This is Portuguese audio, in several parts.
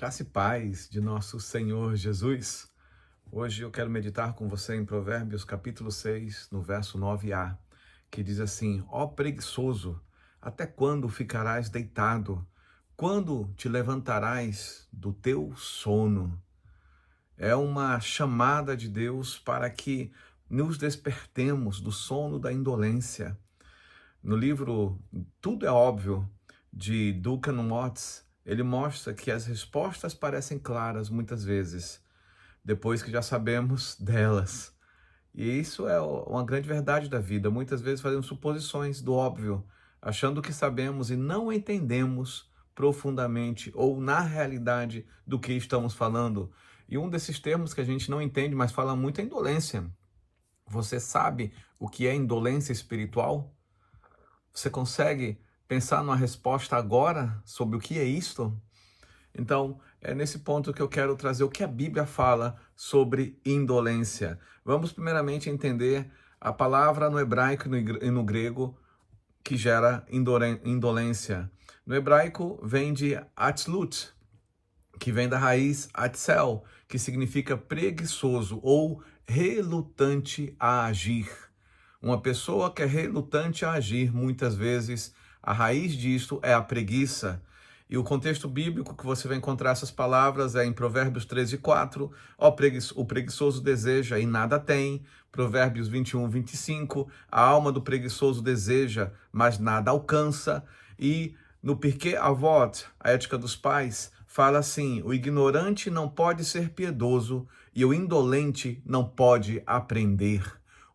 Graça e paz de nosso Senhor Jesus. Hoje eu quero meditar com você em Provérbios capítulo 6, no verso 9a, que diz assim: Ó preguiçoso, até quando ficarás deitado? Quando te levantarás do teu sono? É uma chamada de Deus para que nos despertemos do sono da indolência. No livro Tudo é Óbvio, de Duncan Watts, ele mostra que as respostas parecem claras muitas vezes, depois que já sabemos delas. E isso é uma grande verdade da vida. Muitas vezes fazemos suposições do óbvio, achando que sabemos e não entendemos profundamente ou na realidade do que estamos falando. E um desses termos que a gente não entende, mas fala muito é indolência. Você sabe o que é indolência espiritual? Você consegue pensar numa resposta agora sobre o que é isto? Então, é nesse ponto que eu quero trazer o que a Bíblia fala sobre indolência. Vamos primeiramente entender a palavra no hebraico e no grego que gera indolência. No hebraico vem de atzlut, que vem da raiz atzel, que significa preguiçoso ou relutante a agir. Uma pessoa que é relutante a agir, muitas vezes, a raiz disto é a preguiça. E o contexto bíblico que você vai encontrar essas palavras é em Provérbios 13:4. O preguiçoso deseja e nada tem. Provérbios 21:25. A alma do preguiçoso deseja, mas nada alcança. E no Pirkei Avot, a ética dos pais, fala assim: o ignorante não pode ser piedoso e o indolente não pode aprender.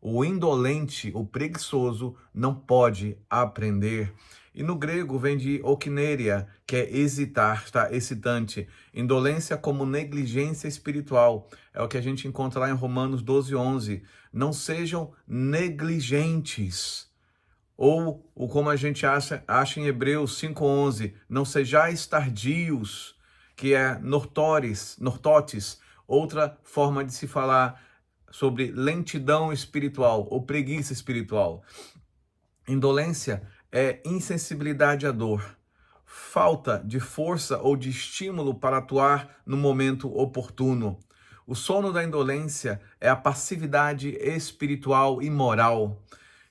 O indolente, o preguiçoso, não pode aprender. E no grego vem de okineria, que é hesitar, tá? Excitante. Indolência como negligência espiritual. É o que a gente encontra lá em Romanos 12:11. Não sejam negligentes. Ou como a gente acha em Hebreus 5:11, não sejais tardios, que é nortotes, outra forma de se falar sobre lentidão espiritual ou preguiça espiritual. Indolência é insensibilidade à dor, falta de força ou de estímulo para atuar no momento oportuno. O sono da indolência é a passividade espiritual e moral.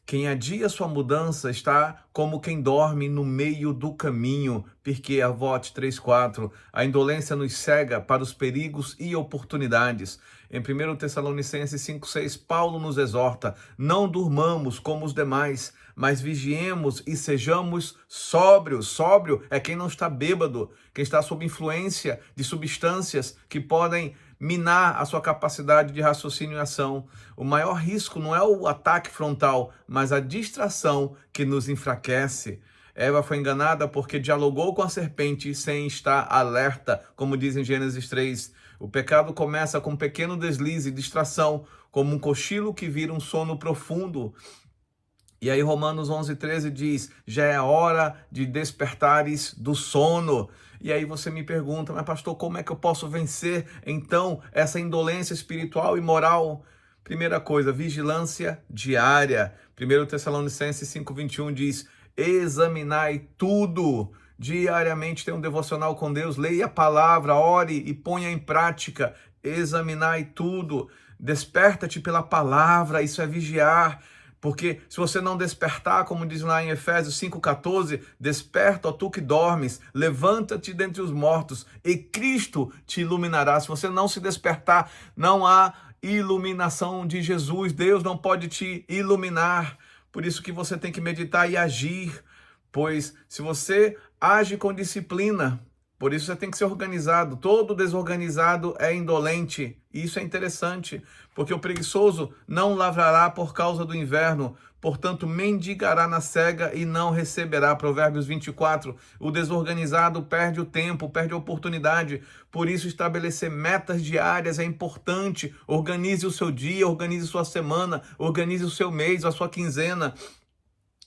Quem adia sua mudança está como quem dorme no meio do caminho. Pirkei Avot 3:4. A indolência nos cega para os perigos e oportunidades. Em 1 Tessalonicenses 5:6, Paulo nos exorta: não durmamos como os demais, mas vigiemos e sejamos sóbrios. Sóbrio é quem não está bêbado, quem está sob influência de substâncias que podem minar a sua capacidade de raciocínio e ação. O maior risco não é o ataque frontal, mas a distração que nos enfraquece. Eva foi enganada porque dialogou com a serpente sem estar alerta, como diz em Gênesis 3. O pecado começa com um pequeno deslize, distração, como um cochilo que vira um sono profundo. E aí Romanos 11:13 diz: já é a hora de despertares do sono. E aí você me pergunta: mas pastor, como é que eu posso vencer então essa indolência espiritual e moral? Primeira coisa, vigilância diária. 1 Tessalonicenses 5:21 diz: examinai tudo. Diariamente tem um devocional com Deus, leia a palavra, ore e ponha em prática. Examinai tudo. Desperta-te pela palavra, isso é vigiar. Porque se você não despertar, como diz lá em Efésios 5:14, desperta, ó tu que dormes, levanta-te dentre os mortos e Cristo te iluminará. Se você não se despertar, não há iluminação de Jesus. Deus não pode te iluminar. Por isso que você tem que meditar e agir. Pois se você age com disciplina, por isso você tem que ser organizado. Todo desorganizado é indolente. E isso é interessante, porque o preguiçoso não lavrará por causa do inverno, portanto mendigará na cega e não receberá. Provérbios 24. O desorganizado perde o tempo, perde a oportunidade. Por isso estabelecer metas diárias é importante. Organize o seu dia, organize sua semana, organize o seu mês, a sua quinzena.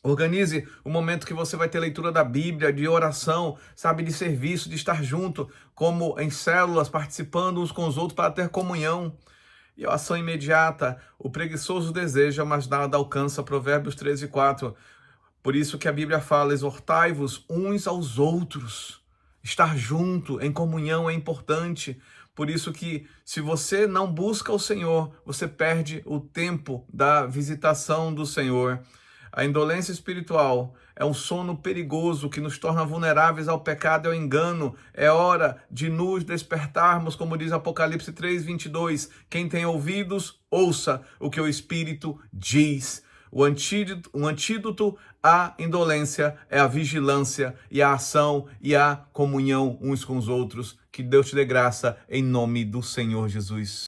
Organize o momento que você vai ter leitura da Bíblia, de oração, sabe, de serviço, de estar junto, como em células, participando uns com os outros para ter comunhão. E a ação imediata, o preguiçoso deseja, mas nada alcança. Provérbios 13:4. Por isso que a Bíblia fala: exortai-vos uns aos outros. Estar junto em comunhão é importante. Por isso que, se você não busca o Senhor, você perde o tempo da visitação do Senhor. A indolência espiritual é um sono perigoso que nos torna vulneráveis ao pecado e ao engano. É hora de nos despertarmos, como diz Apocalipse 3:22. Quem tem ouvidos, ouça o que o Espírito diz. O antídoto à indolência é a vigilância e a ação e a comunhão uns com os outros. Que Deus te dê graça em nome do Senhor Jesus.